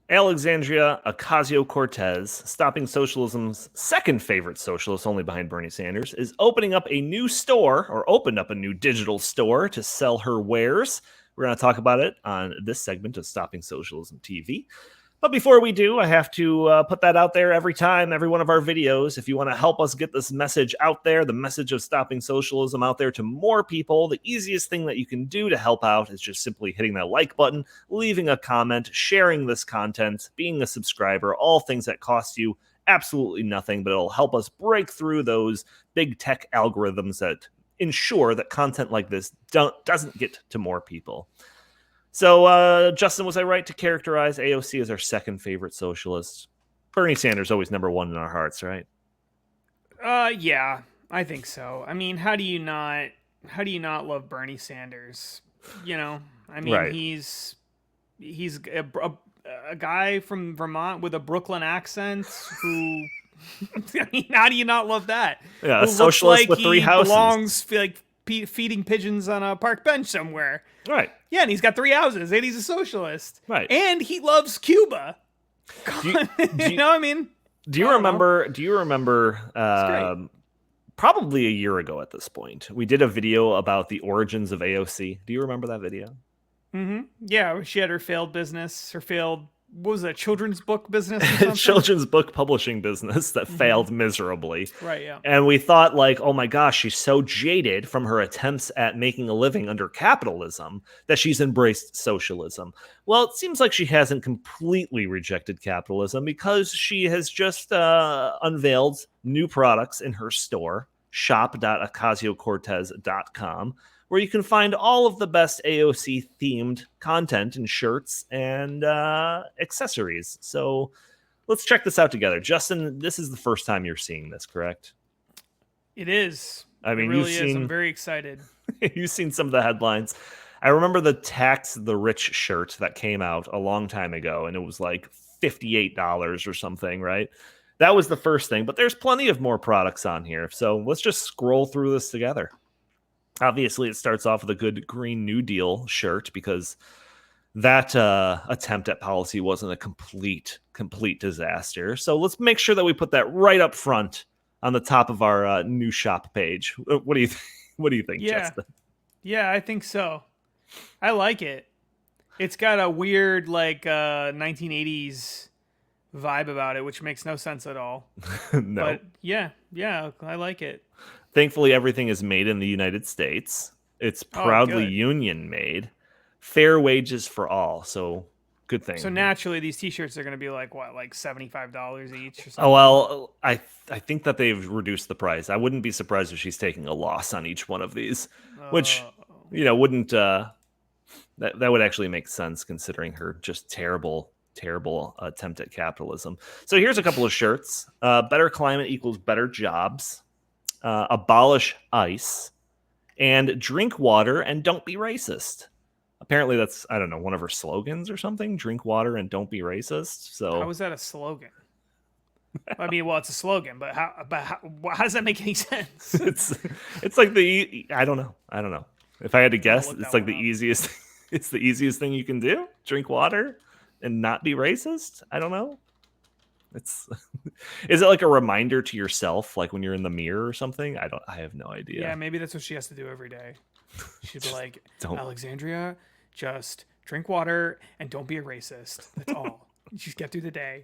Alexandria Ocasio-Cortez, stopping socialism's second favorite socialist, only behind Bernie Sanders, is opening up a new store, or opened up a new digital store to sell her wares. We're going to talk about it on this segment of Stopping Socialism TV. But before we do, I have to put that out there every time, every one of our videos. If you want to help us get this message out there, the message of stopping socialism out there to more people, the easiest thing that you can do to help out is just simply hitting that like button, leaving a comment, sharing this content, being a subscriber, all things that cost you absolutely nothing, but it'll help us break through those big tech algorithms that ensure that content like this doesn't get to more people. So, Justin, was I right to characterize AOC as our second favorite socialist? Bernie Sanders always number one in our hearts, right? Yeah, I think so. I mean, how do you not love Bernie Sanders? You know, I mean, Right. he's a guy from Vermont with a Brooklyn accent who I mean, how do you not love that? Yeah, Who a looks socialist like with three he houses. belongs like feeding pigeons on a park bench somewhere. Right. Yeah, and he's got 3 houses, and he's a socialist. Right. And he loves Cuba. You know what I mean? Do you remember probably a year ago at this point, we did a video about the origins of AOC. Do you remember that video? Mm-hmm. Yeah, she had her failed business, what was that, children's book business or something? Children's book publishing business that failed miserably. Right, yeah. And we thought, like, oh my gosh, she's so jaded from her attempts at making a living under capitalism that she's embraced socialism. Well, it seems like she hasn't completely rejected capitalism, because she has just unveiled new products in her store, shop.ocasio-cortez.com, where you can find all of the best AOC themed content and shirts and accessories. So let's check this out together. Justin, this is the first time you're seeing this, correct? It is. I mean, it really is. I'm very excited. You've seen some of the headlines. I remember the Tax the Rich shirt that came out a long time ago, and it was like $58 or something, right? That was the first thing, but there's plenty of more products on here. So let's just scroll through this together. Obviously, it starts off with a good Green New Deal shirt, because that attempt at policy wasn't a complete disaster. So let's make sure that we put that right up front on the top of our new shop page. What do you what do you think, Justin? Yeah, I think so. I like it. It's got a weird 1980s vibe about it, which makes no sense at all. No. But yeah, I like it. Thankfully, everything is made in the United States. It's proudly union made. Fair wages for all. So good thing. So naturally, these T-shirts are going to be like $75 each or something? Oh, well, I think that they've reduced the price. I wouldn't be surprised if she's taking a loss on each one of these, which, wouldn't, that would actually make sense considering her just terrible attempt at capitalism. So here's a couple of shirts. Better climate equals better jobs. Abolish ICE, and drink water and don't be racist. Apparently that's, I don't know, one of her slogans or something. Drink water and don't be racist. So how is that a slogan? I mean, well, it's a slogan, but how does that make any sense? it's like I don't know. If I had to guess, it's like the easiest it's the easiest thing you can do. Drink water and not be racist. I don't know. Is it like a reminder to yourself, like when you're in the mirror or something? I have no idea. Yeah, maybe that's what she has to do every day. She'd be like, Alexandria, just drink water and don't be a racist. That's all. She's get through the day.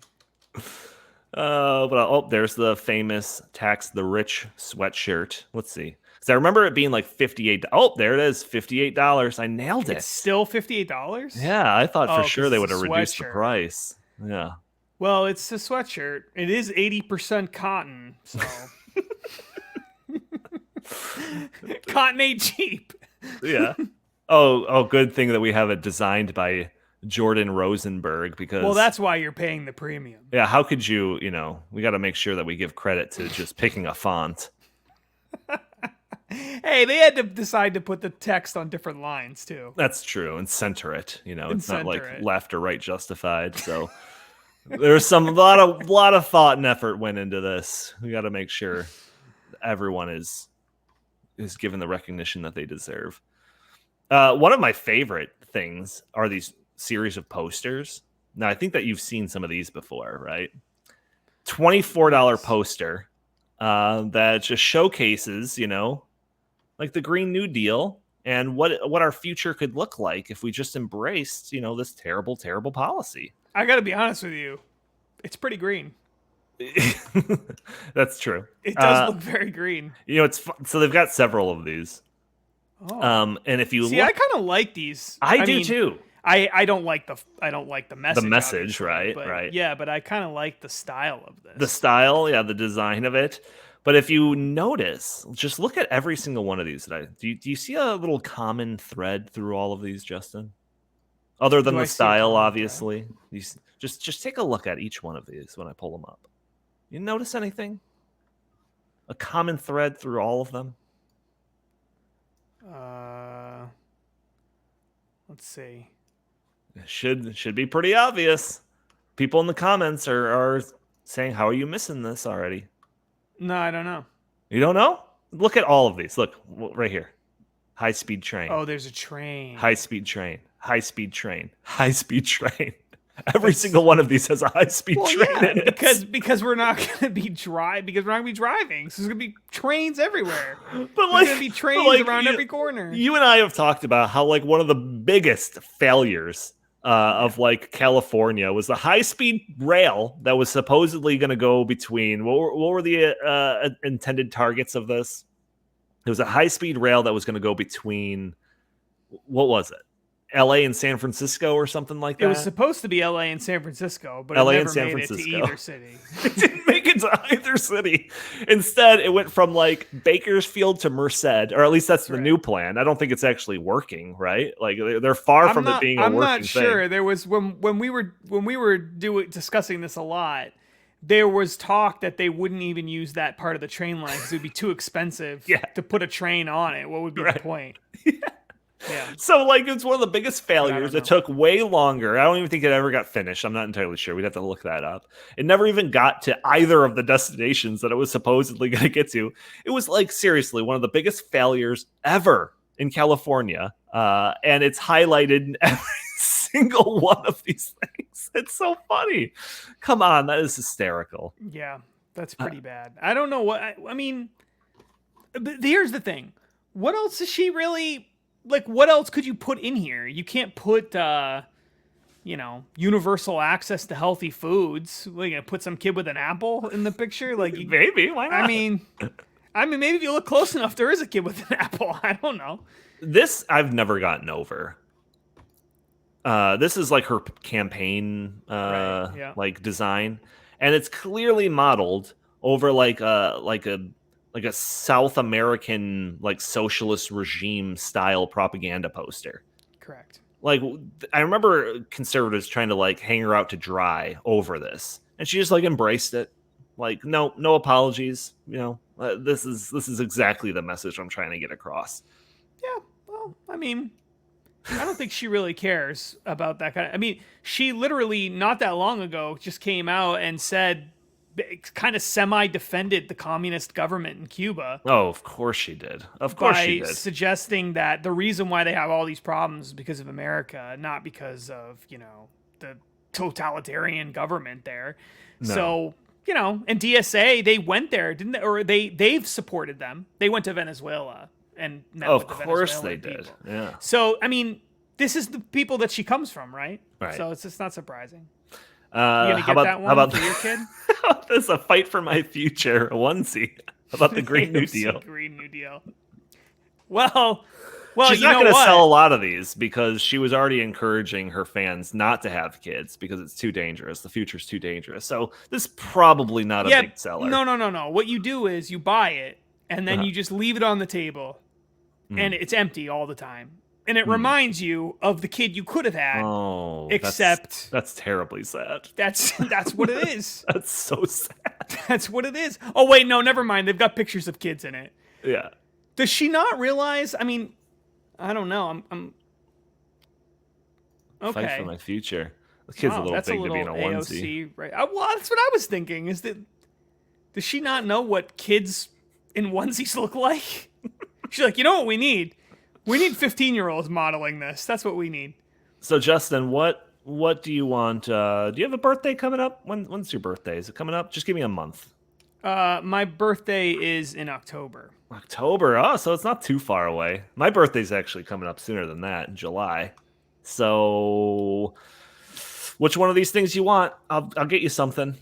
There's the famous Tax the Rich sweatshirt. Let's see. Because I remember it being like $58. Oh, there it is, $58. I nailed it. It's still $58? Yeah, I thought for sure they would have reduced the price. Yeah. Well, it's a sweatshirt. It is 80% cotton, so cotton ain't cheap. Yeah. Oh, good thing that we have it designed by Jordan Rosenberg, because that's why you're paying the premium. Yeah, how could you, we got to make sure that we give credit to just picking a font. Hey, they had to decide to put the text on different lines too. That's true, and center it. It's not like left or right justified. So there's a lot of thought and effort went into this. We got to make sure everyone is given the recognition that they deserve. One of my favorite things are these series of posters Now, I think that you've seen some of these before, right? $24 poster that just showcases, like the Green New Deal and what our future could look like if we just embraced, this terrible, terrible policy. I got to be honest with you. It's pretty green. That's true. It does look very green. It's fun. So they've got several of these. Oh. And if you see, I kind of like these. I do too. I don't like the message. The message, right? Right. Yeah, but I kind of like the style of this. The style, yeah, the design of it. But if you notice, just look at every single one of these. Do you see a little common thread through all of these, Justin? Other than the style, obviously. Just take a look at each one of these when I pull them up. You notice anything? A common thread through all of them? Let's see. It should be pretty obvious. People in the comments are saying, "How are you missing this already?" No, I don't know. You don't know? Look at all of these. Look right here. High-speed train. Oh, there's a train. High-speed train. High-speed train. High-speed train. Every single one of these has a high-speed train in it. Because we're not going to be driving. So there's going to be trains everywhere. But there's going to be trains around every corner. You and I have talked about how one of the biggest failures of California was the high-speed rail that was supposedly going to go between what were the intended targets of this? It was a high-speed rail that was going to go between, what was it? LA and San Francisco or something like that. It was supposed to be LA and San Francisco, but LA it never made it to either city. It didn't make it to either city. Instead, it went from Bakersfield to Merced, or at least that's the new plan. I don't think it's actually working, right? They're far from it being a working thing. I'm not sure. There was when we were discussing this a lot. There was talk that they wouldn't even use that part of the train line because it would be too expensive to put a train on it. What would be the point? Yeah. So it's one of the biggest failures. It took way longer. I don't even think it ever got finished. I'm not entirely sure. We'd have to look that up. It never even got to either of the destinations that it was supposedly going to get to. It was seriously one of the biggest failures ever in California. And it's highlighted in every single one of these things. It's so funny. Come on. That is hysterical. Yeah, that's pretty bad. I don't know what, I mean, but here's the thing. What else is she really... what else could you put in here? You can't put, universal access to healthy foods. We're gonna put some kid with an apple in the picture. Maybe, why not? I mean, maybe if you look close enough, there is a kid with an apple. I don't know. This I've never gotten over. This is her campaign, design, and it's clearly modeled over a South American socialist regime style propaganda poster. Correct. I remember conservatives trying to hang her out to dry over this, and she just embraced it. No apologies. This is exactly the message I'm trying to get across. Yeah. Well, I mean, I don't think she really cares about that kind of. I mean, she literally not that long ago just came out and said. Kind of semi-defended the communist government in Cuba. Oh, of course she did. Of course she did. Suggesting that the reason why they have all these problems is because of America, not because of, the totalitarian government there. No. So, and DSA, they went there, didn't they? Or they've supported them. They went to Venezuela and met with the course they people. did. Yeah. So, I mean, this is the people that she comes from, right? Right. So it's just not surprising. You gonna get that one for your kid? This is a fight for my future, a onesie about the Green New Deal. Green New Deal. Well, she's not going to sell a lot of these because she was already encouraging her fans not to have kids because it's too dangerous. The future's too dangerous. So this is probably not a big seller. No. What you do is you buy it and then you just leave it on the table and it's empty all the time. And it reminds you of the kid you could have had. Oh, except that's terribly sad. That's what it is. That's so sad. That's what it is. Oh wait, no, never mind. They've got pictures of kids in it. Yeah. Does she not realize? I mean, I don't know. I'm okay. Fight for my future. The kid's a little big to be in a onesie. AOC, right? Well, that's what I was thinking. Is that does she not know what kids in onesies look like? She's like, you know what we need? We need 15-year-olds modeling this. That's what we need. So, Justin, what What do you want? Do you have a birthday coming up? When's your birthday? Is it coming up? Just give me a month. My birthday is in October. October. Oh, so it's not too far away. My birthday's actually coming up sooner than that, in July. So, which one of these things you want? I'll get you something.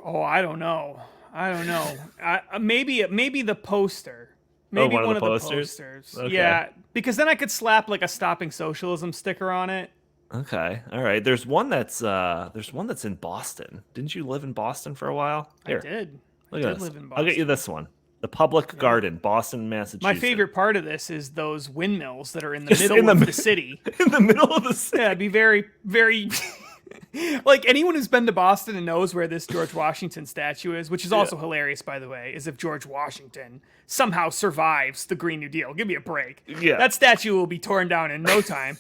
Oh, I don't know. Maybe the poster. Oh, Maybe one one of of the the posters? posters. Okay. Yeah, because then I could slap like a Stopping Socialism sticker on it. Okay. All right. There's one that's in Boston. Didn't you live in Boston for a while? Here. I did. I Look at did this. live in I'll get you Boston. this one. The Public Garden, Boston, Massachusetts. My favorite part of this is those windmills that are in the Just middle in the of mi- the city. in the middle of the city. Yeah, it'd be very, very. Like anyone who's been to Boston and knows where this George Washington statue is, which is also hilarious, by the way, is if George Washington somehow survives the Green New Deal. Give me a break. Yeah. That statue will be torn down in no time.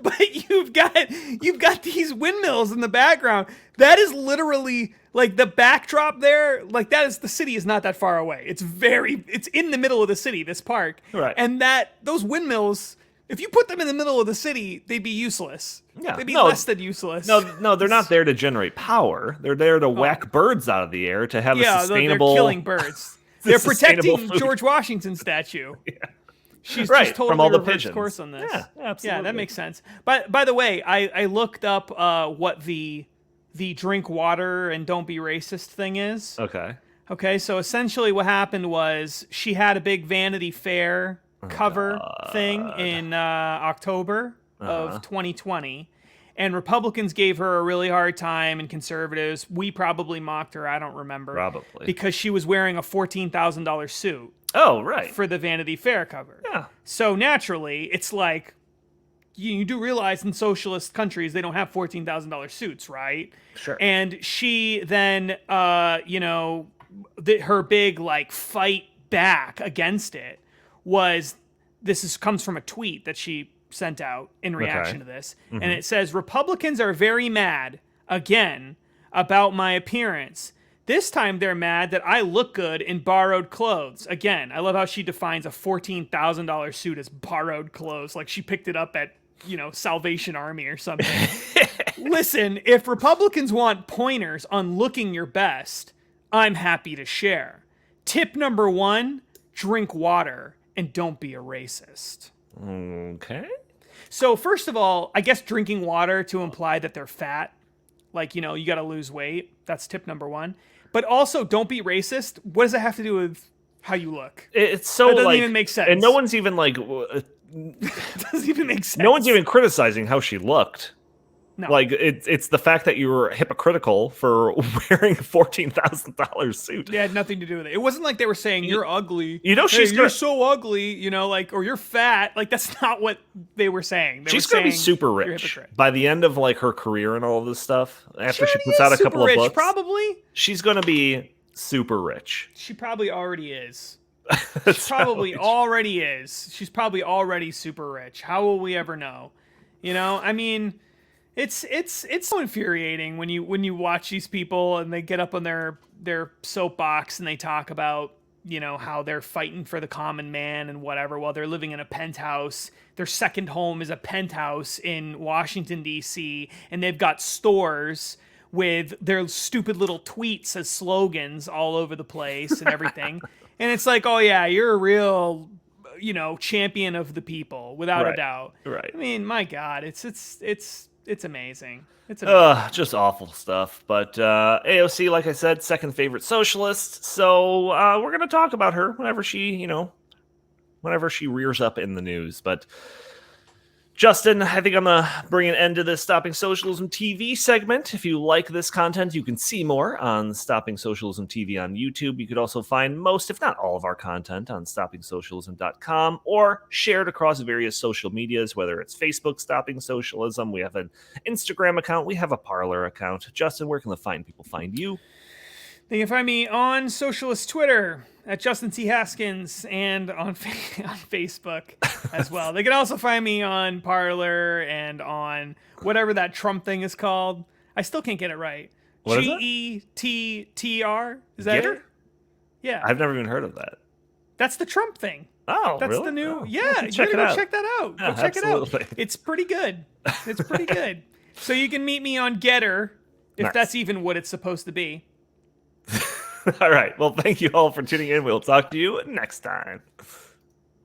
But you've got these windmills in the background. That is literally like the backdrop there. Like the city is not that far away. It's in the middle of the city, this park. Right. And those windmills, if you put them in the middle of the city, they'd be useless. Yeah. They'd be less than useless. No, they're not there to generate power. They're there to whack birds out of the air to have a sustainable. They're killing birds. They're sustainable protecting food. George Washington statue. Yeah. She's Right, just totally from all the reversed pigeons. course on this. Yeah, absolutely. Yeah, that makes sense. But by the way, I looked up what the drink water and don't be racist thing is. Okay. Okay, so essentially what happened was she had a big Vanity Fair cover thing in October of 2020, and Republicans gave her a really hard time, and conservatives, we probably mocked her, I don't remember. Probably. Because she was wearing a $14,000 suit Oh, right. for the Vanity Fair cover. Yeah. So naturally, it's like, you do realize in socialist countries, they don't have $14,000 suits, right? Sure. And she then, her big like fight back against it was, comes from a tweet that she sent out in reaction to this. And it says, Republicans are very mad, again, about my appearance. This time they're mad that I look good in borrowed clothes. Again, I love how she defines a $14,000 suit as borrowed clothes. Like she picked it up at, Salvation Army or something. Listen, if Republicans want pointers on looking your best, I'm happy to share. Tip number 1, drink water and don't be a racist. Okay. So first of all, I guess drinking water to imply that they're fat. Like, you got to lose weight. That's tip number 1. But also, don't be racist. What does that have to do with how you look? It's so that doesn't even make sense. And no one's even like. It doesn't even make sense. No one's even criticizing how she looked. No. Like it's the fact that you were hypocritical for wearing a $14,000 suit. It had nothing to do with it. It wasn't like they were saying you're ugly. You're so ugly. Or you're fat. Like that's not what they were saying. She's gonna be super rich by the end of like her career and all of this stuff. After she puts out a couple of books, probably she's gonna be super rich. She probably already is. She probably already is. She's probably already super rich. How will we ever know? I mean, it's so infuriating when you watch these people and they get up on their soapbox and they talk about, how they're fighting for the common man and whatever while they're living in a penthouse. Their second home is a penthouse in Washington, D.C., and they've got stores with their stupid little tweets as slogans all over the place and everything. And it's like, oh yeah, you're a real, champion of the people, without a doubt. Right. I mean, my God, it's amazing. It's amazing. Just awful stuff. But AOC, like I said, second favorite socialist. So we're gonna talk about her whenever she rears up in the news. But Justin, I think I'm going to bring an end to this Stopping Socialism TV segment. If you like this content, you can see more on Stopping Socialism TV on YouTube. You could also find most, if not all of our content on stoppingsocialism.com or shared across various social medias, whether it's Facebook, Stopping Socialism. We have an Instagram account. We have a Parler account. Justin, where can the fine people find you? They can find me on Socialist Twitter at Justin T. Haskins and on Facebook as well. They can also find me on Parler and on whatever that Trump thing is called. I still can't get it right. What is GETTR? Is that Getter? it? Yeah. I've never even heard of that. That's the Trump thing. Oh, That's really? the new. Oh, Yeah, you check gotta it go out. check that out. Yeah, Go check it out. absolutely. It's pretty good. It's pretty good. So you can meet me on Getter, if Nice. that's even what it's supposed to be. All right. Well, thank you all for tuning in. We'll talk to you next time.